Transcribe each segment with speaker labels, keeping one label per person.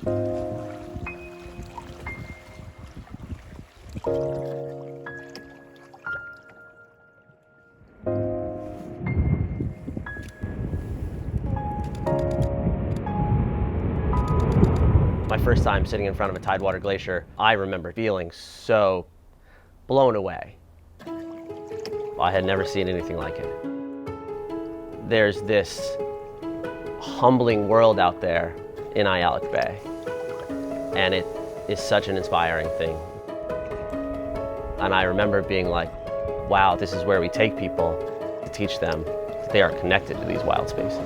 Speaker 1: My first time sitting in front of a tidewater glacier, I remember feeling so blown away. I had never seen anything like it. There's this humbling world out there in Ayalik Bay, and it is such an inspiring thing. And I remember being like, wow, this is where we take people to teach them that they are connected to these wild spaces.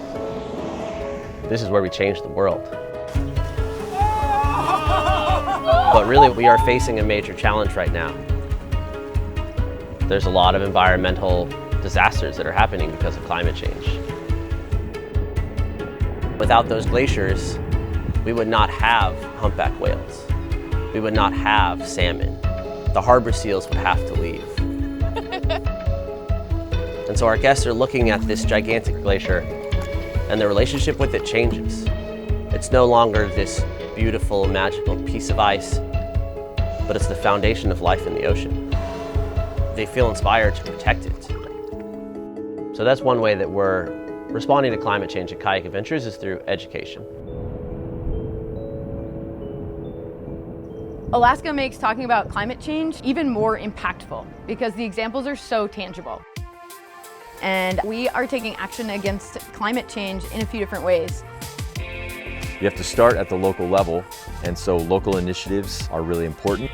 Speaker 1: This is where we change the world. But really, we are facing a major challenge right now. There's a lot of environmental disasters that are happening because of climate change. Without those glaciers, we would not have humpback whales. We would not have salmon. The harbor seals would have to leave. And so our guests are looking at this gigantic glacier, and their relationship with it changes. It's no longer this beautiful, magical piece of ice, but it's the foundation of life in the ocean. They feel inspired to protect it. So that's one way that we're responding to climate change at Kayak Adventures, is through education.
Speaker 2: Alaska makes talking about climate change even more impactful because the examples are so tangible. And we are taking action against climate change in a few different ways.
Speaker 3: You have to start at the local level, and so local initiatives are really important.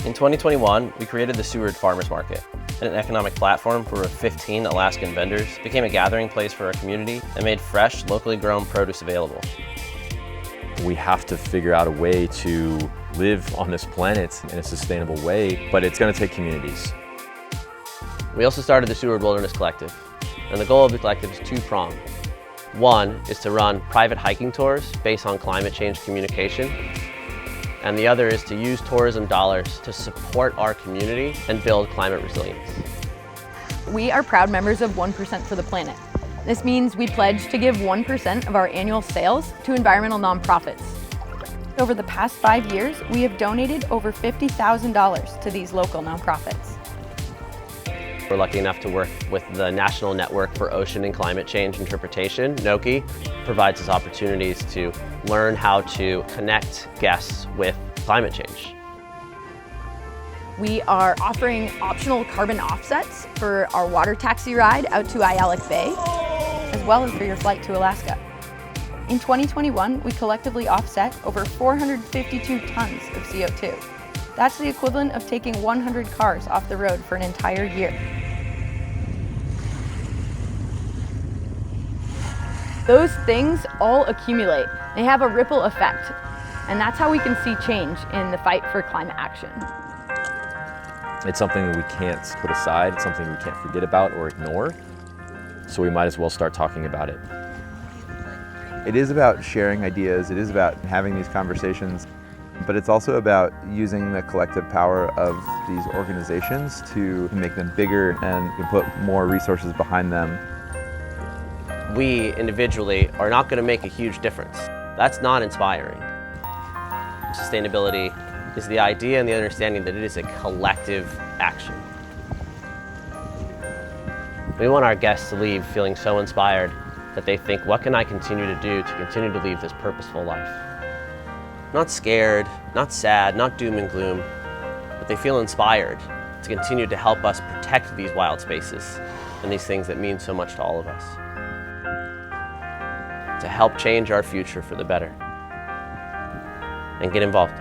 Speaker 1: In 2021, we created the Seward Farmers Market, an economic platform for 15 Alaskan vendors, became a gathering place for our community, and made fresh, locally grown produce available.
Speaker 3: We have to figure out a way to live on this planet in a sustainable way, but it's going to take communities.
Speaker 1: We also started the Seward Wilderness Collective, and the goal of the collective is two-pronged. One is to run private hiking tours based on climate change communication, and the other is to use tourism dollars to support our community and build climate resilience.
Speaker 2: We are proud members of 1% for the Planet. This means we pledge to give 1% of our annual sales to environmental nonprofits. Over the past 5 years, we have donated over $50,000 to these local nonprofits.
Speaker 1: We're lucky enough to work with the National Network for Ocean and Climate Change Interpretation, NOCI, provides us opportunities to learn how to connect guests with climate change.
Speaker 2: We are offering optional carbon offsets for our water taxi ride out to Ayalik Bay, as well as for your flight to Alaska. In 2021, we collectively offset over 452 tons of CO2. That's the equivalent of taking 100 cars off the road for an entire year. Those things all accumulate. They have a ripple effect, and that's how we can see change in the fight for climate action.
Speaker 3: It's something that we can't put aside, it's something we can't forget about or ignore, so we might as well start talking about it.
Speaker 4: It is about sharing ideas, it is about having these conversations, but it's also about using the collective power of these organizations to make them bigger and put more resources behind them.
Speaker 1: We individually are not going to make a huge difference. That's not inspiring. Sustainability is the idea and the understanding that it is a collective action. We want our guests to leave feeling so inspired that they think, what can I continue to do to continue to live this purposeful life? Not scared, not sad, not doom and gloom, but they feel inspired to continue to help us protect these wild spaces and these things that mean so much to all of us. To help change our future for the better. And get involved.